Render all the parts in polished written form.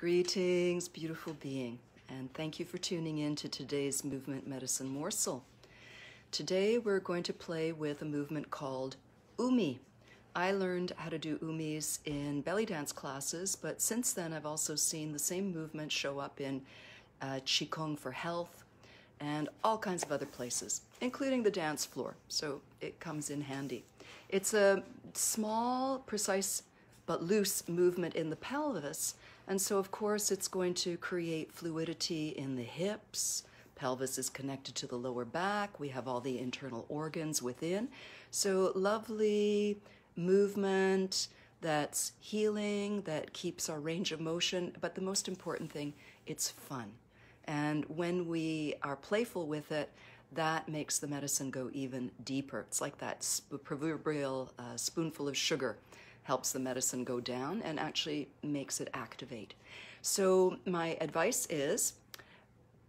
Greetings, beautiful being, and thank you for tuning in to today's movement medicine morsel. Today we're going to play with a movement called Umees. I learned how to do Umees in belly dance classes, but since then I've also seen the same movement show up in Qigong for health and all kinds of other places, including the dance floor, so it comes in handy. It's a small, precise, but loose movement in the pelvis, and so of course it's going to create fluidity in the hips. Pelvis is connected to the lower back. We have all the internal organs within. So lovely movement that's healing, that keeps our range of motion, but the most important thing, it's fun. And when we are playful with it, that makes the medicine go even deeper. It's like that proverbial spoonful of sugar helps the medicine go down and actually makes it activate. So my advice is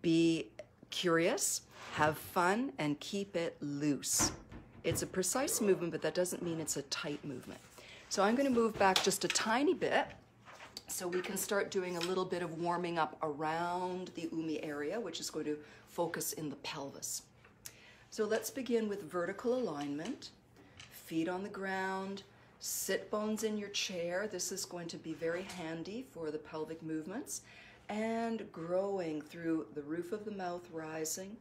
be curious, have fun, and keep it loose. It's a precise movement, but that doesn't mean it's a tight movement. So I'm going to move back just a tiny bit so we can start doing a little bit of warming up around the Umees area, which is going to focus in the pelvis. So let's begin with vertical alignment, feet on the ground, sit bones in your chair. This is going to be very handy for the pelvic movements, and growing through the roof of the mouth rising,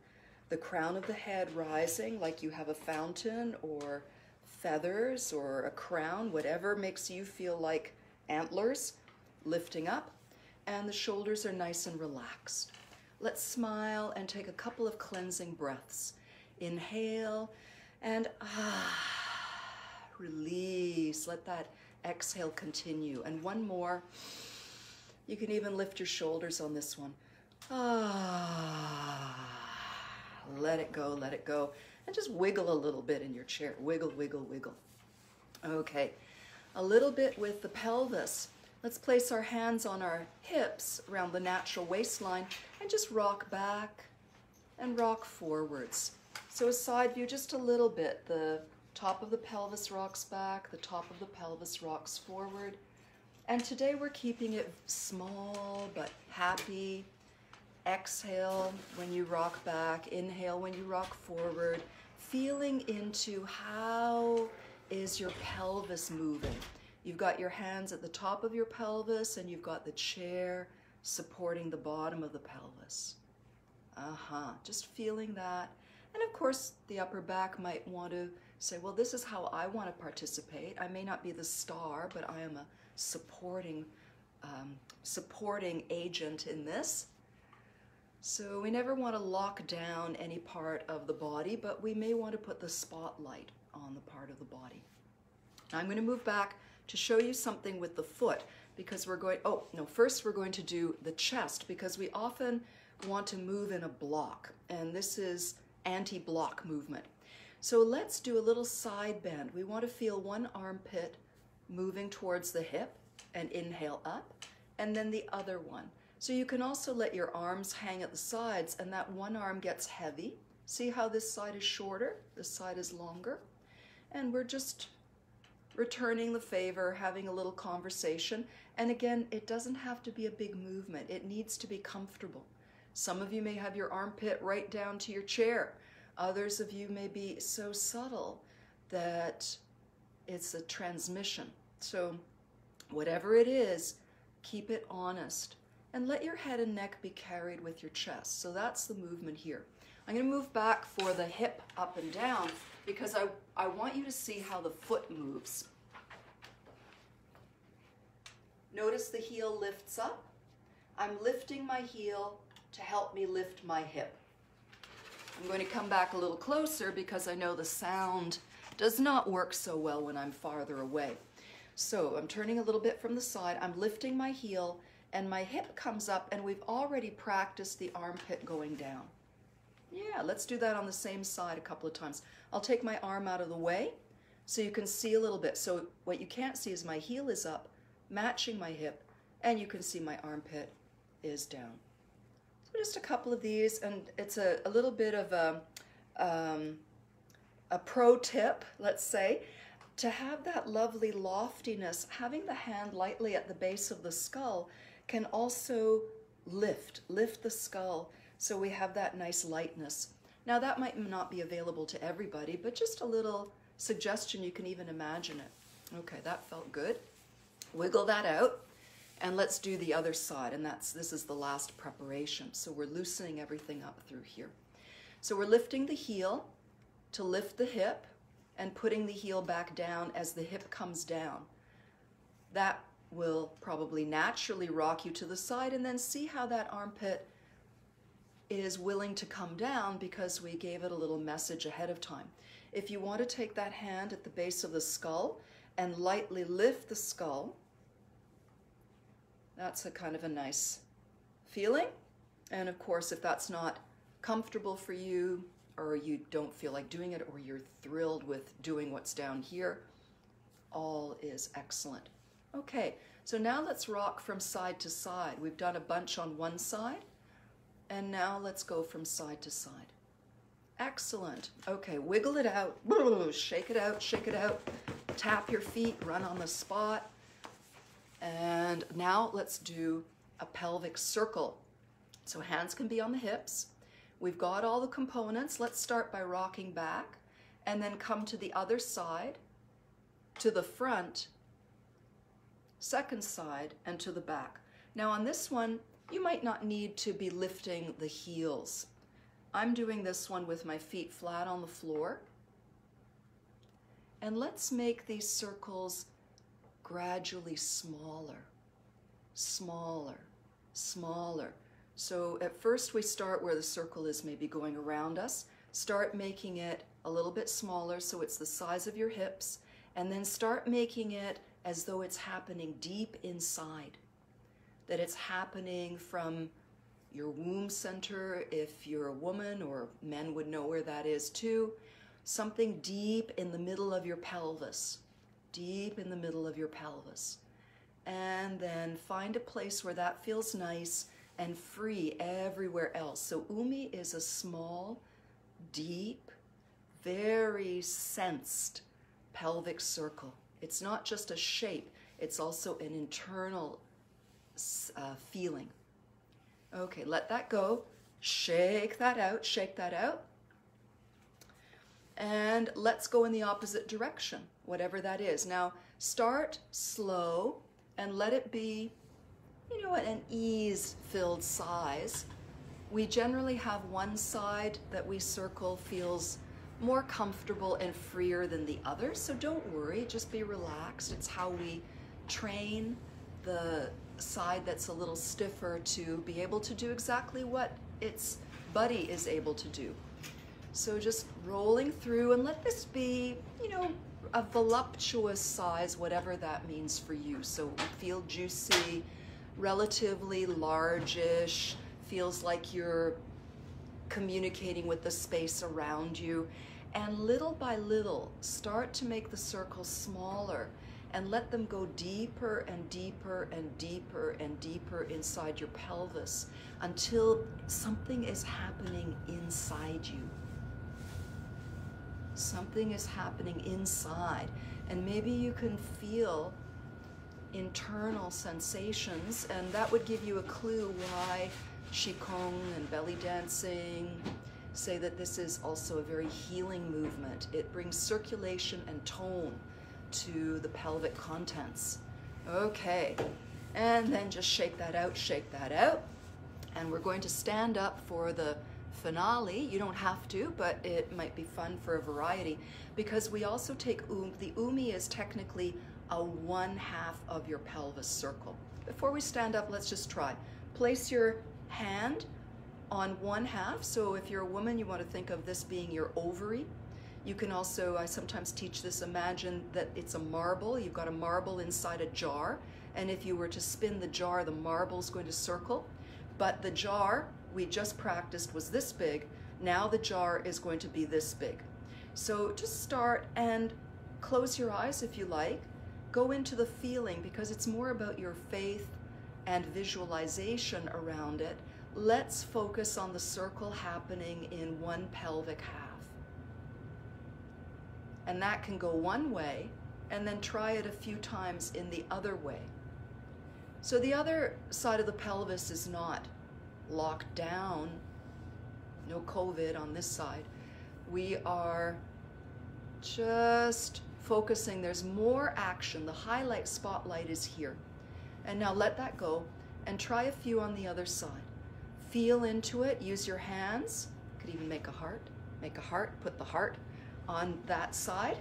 the crown of the head rising like you have a fountain or feathers or a crown, whatever makes you feel like antlers, lifting up, and the shoulders are nice and relaxed. Let's smile and take a couple of cleansing breaths. Inhale and release. Let that exhale continue. And one more. You can even lift your shoulders on this one. Let it go, let it go. And just wiggle a little bit in your chair. Wiggle, wiggle, wiggle. Okay, a little bit with the pelvis. Let's place our hands on our hips around the natural waistline and just rock back and rock forwards. So a side view, just a little bit. The top of the pelvis rocks back, the top of the pelvis rocks forward. And today we're keeping it small but happy. Exhale when you rock back, inhale when you rock forward, feeling into how is your pelvis moving. You've got your hands at the top of your pelvis and you've got the chair supporting the bottom of the pelvis. Just feeling that. And of course, the upper back might want to say, well, this is how I want to participate. I may not be the star, but I am a supporting agent in this. So we never want to lock down any part of the body, but we may want to put the spotlight on the part of the body. Now I'm going to move back to show you something with the foot, because we're going, first we're going to do the chest, because we often want to move in a block, and this is anti-block movement. So let's do a little side bend. We want to feel one armpit moving towards the hip and inhale up, and then the other one. So you can also let your arms hang at the sides, and that one arm gets heavy. See how this side is shorter, this side is longer? And we're just returning the favor, having a little conversation. And again, it doesn't have to be a big movement. It needs to be comfortable. Some of you may have your armpit right down to your chair. Others of you may be so subtle that it's a transmission. So whatever it is, keep it honest. And let your head and neck be carried with your chest. So that's the movement here. I'm going to move back for the hip up and down because I want you to see how the foot moves. Notice the heel lifts up. I'm lifting my heel to help me lift my hip. I'm going to come back a little closer because I know the sound does not work so well when I'm farther away. So I'm turning a little bit from the side. I'm lifting my heel and my hip comes up, and we've already practiced the armpit going down. Yeah, let's do that on the same side a couple of times. I'll take my arm out of the way so you can see a little bit. So what you can't see is my heel is up, matching my hip, and you can see my armpit is down. So just a couple of these, and it's a little bit of a pro tip, let's say. To have that lovely loftiness, having the hand lightly at the base of the skull can also lift the skull so we have that nice lightness. Now that might not be available to everybody, but just a little suggestion, you can even imagine it. Okay, that felt good. Wiggle that out, and let's do the other side, and this is the last preparation. So we're loosening everything up through here. So we're lifting the heel to lift the hip and putting the heel back down as the hip comes down. That will probably naturally rock you to the side, and then see how that armpit is willing to come down because we gave it a little message ahead of time. If you want to take that hand at the base of the skull and lightly lift the skull, that's a kind of a nice feeling. And of course, if that's not comfortable for you, or you don't feel like doing it, or you're thrilled with doing what's down here, all is excellent. Okay, so now let's rock from side to side. We've done a bunch on one side, and now let's go from side to side. Excellent. Okay, wiggle it out. Shake it out, shake it out. Tap your feet, run on the spot. And now let's do a pelvic circle. So hands can be on the hips. We've got all the components. Let's start by rocking back and then come to the other side, to the front, second side, and to the back. Now on this one, you might not need to be lifting the heels. I'm doing this one with my feet flat on the floor. And let's make these circles gradually smaller, smaller, smaller. So at first we start where the circle is maybe going around us. Start making it a little bit smaller so it's the size of your hips, and then start making it as though it's happening deep inside. That it's happening from your womb center, if you're a woman, or men would know where that is too. Something deep in the middle of your pelvis, deep in the middle of your pelvis. And then find a place where that feels nice and free everywhere else. So Ume is a small, deep, very sensed pelvic circle. It's not just a shape, it's also an internal feeling. Okay, let that go. Shake that out, shake that out. And let's go in the opposite direction, whatever that is. Now, start slow and let it be, you know, an ease-filled size. We generally have one side that we circle feels more comfortable and freer than the other, so don't worry, just be relaxed. It's how we train the side that's a little stiffer to be able to do exactly what its buddy is able to do. So just rolling through, and let this be, you know, a voluptuous size, whatever that means for you. So feel juicy, relatively largish, feels like you're communicating with the space around you. And little by little, start to make the circles smaller and let them go deeper and deeper and deeper and deeper inside your pelvis until something is happening inside you. Something is happening inside, and maybe you can feel internal sensations, and that would give you a clue why Qigong and belly dancing say that this is also a very healing movement. It brings circulation and tone to the pelvic contents. Okay, and then just shake that out, and we're going to stand up for the finale. You don't have to, but it might be fun for a variety, because we also take the Ume is technically a 1/2 of your pelvis circle. Before we stand up, let's just try. Place your hand on 1/2. So if you're a woman, you want to think of this being your ovary. You can also, I sometimes teach this, imagine that it's a marble. You've got a marble inside a jar, and if you were to spin the jar, the marble's going to circle. But the jar we just practiced was this big. Now the jar is going to be this big. So just start and close your eyes if you like. Go into the feeling, because it's more about your faith and visualization around it. Let's focus on the circle happening in one pelvic half. And that can go one way, and then try it a few times in the other way. So the other side of the pelvis is not locked down, no COVID on this side. We are just focusing. There's more action. The highlight spotlight is here. And now let that go and try a few on the other side. Feel into it. Use your hands. You could even make a heart. Make a heart. Put the heart on that side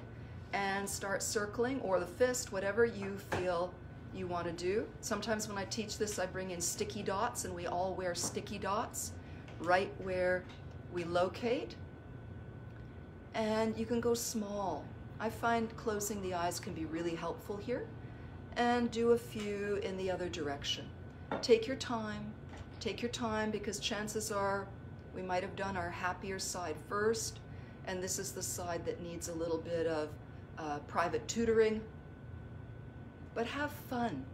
and start circling, or the fist, whatever you feel you want to do. Sometimes when I teach this, I bring in sticky dots, and we all wear sticky dots right where we locate. And you can go small. I find closing the eyes can be really helpful here. And do a few in the other direction. Take your time. Take your time, because chances are we might have done our happier side first, and this is the side that needs a little bit of private tutoring. But have fun.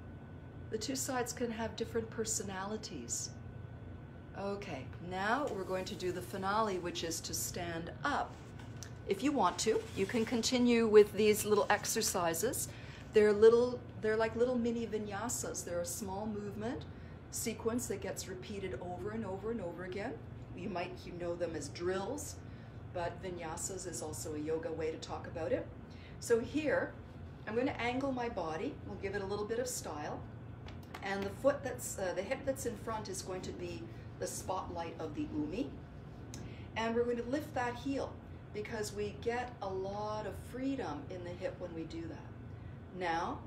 The two sides can have different personalities. Okay, now we're going to do the finale, which is to stand up. If you want to, you can continue with these little exercises. They're like little mini vinyasas. They're a small movement sequence that gets repeated over and over and over again. You know them as drills, but vinyasas is also a yoga way to talk about it. So here, I'm going to angle my body. We'll give it a little bit of style. And the foot the hip that's in front is going to be the spotlight of the Umee. And we're going to lift that heel, because we get a lot of freedom in the hip when we do that. Now,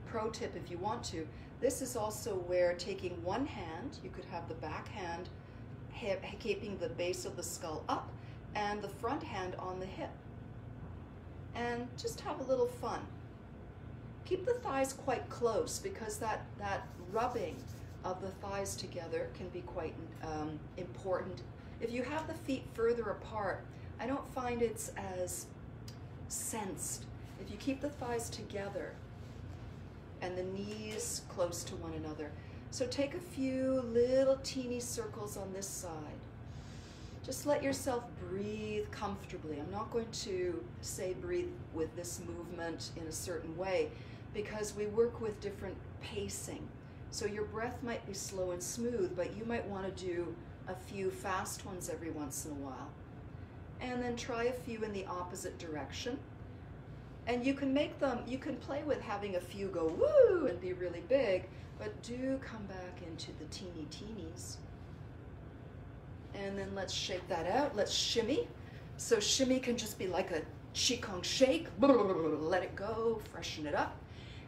pro tip if you want to, this is also where taking one hand, you could have the back hand keeping the base of the skull up and the front hand on the hip. And just have a little fun. Keep the thighs quite close, because that rubbing of the thighs together can be quite important. If you have the feet further apart, I don't find it's as sensed. If you keep the thighs together and the knees close to one another. So take a few little teeny circles on this side. Just let yourself breathe comfortably. I'm not going to say breathe with this movement in a certain way, because we work with different pacing. So your breath might be slow and smooth, but you might want to do a few fast ones every once in a while. And then try a few in the opposite direction. And you can make them, you can play with having a few go woo and be really big, but do come back into the teeny teenies. And then let's shake that out. Let's shimmy. So shimmy can just be like a qigong shake. Let it go, freshen it up.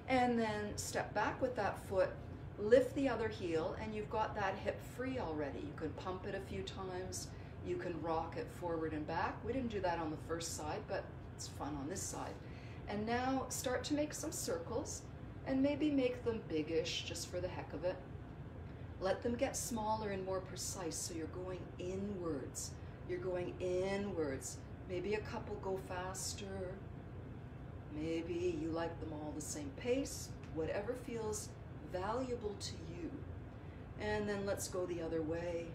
And then step back with that foot, lift the other heel, and you've got that hip free already. You can pump it a few times. You can rock it forward and back. We didn't do that on the first side, but it's fun on this side. And now start to make some circles, and maybe make them biggish just for the heck of it. Let them get smaller and more precise, so you're going inwards. You're going inwards. Maybe a couple go faster. Maybe you like them all the same pace. Whatever feels valuable to you. And then let's go the other way.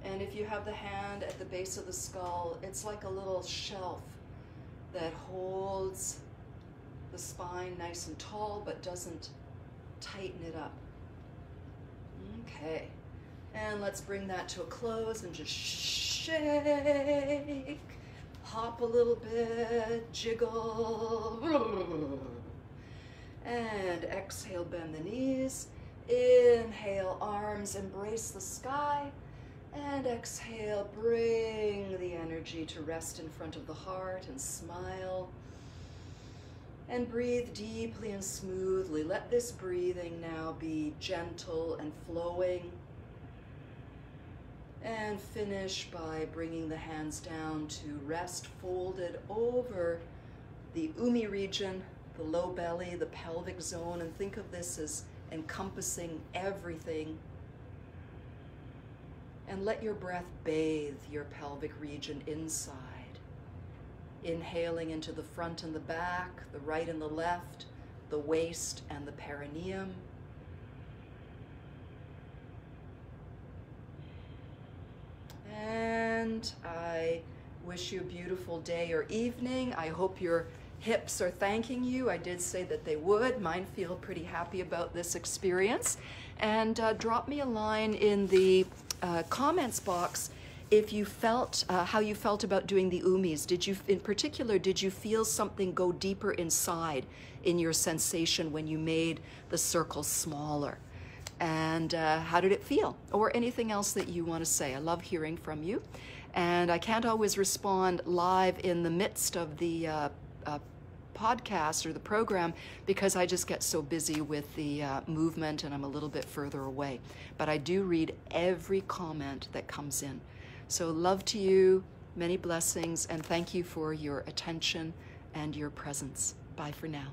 And if you have the hand at the base of the skull, it's like a little shelf that holds the spine nice and tall, but doesn't tighten it up. Okay, and let's bring that to a close and just shake, hop a little bit, jiggle, and exhale, bend the knees. Inhale, arms embrace the sky, and exhale, bring the energy to rest in front of the heart and smile. And breathe deeply and smoothly. Let this breathing now be gentle and flowing. And finish by bringing the hands down to rest folded over the Umee region, the low belly, the pelvic zone, and think of this as encompassing everything. And let your breath bathe your pelvic region inside. Inhaling into the front and the back, the right and the left, the waist and the perineum. And I wish you a beautiful day or evening. I hope your hips are thanking you. I did say that they would. Mine feel pretty happy about this experience. And drop me a line in the comments box if you felt, how you felt about doing the Umees. Did you, in particular, did you feel something go deeper inside in your sensation when you made the circle smaller? And how did it feel? Or anything else that you want to say. I love hearing from you. And I can't always respond live in the midst of the podcast or the program because I just get so busy with the movement and I'm a little bit further away. But I do read every comment that comes in. So love to you, many blessings, and thank you for your attention and your presence. Bye for now.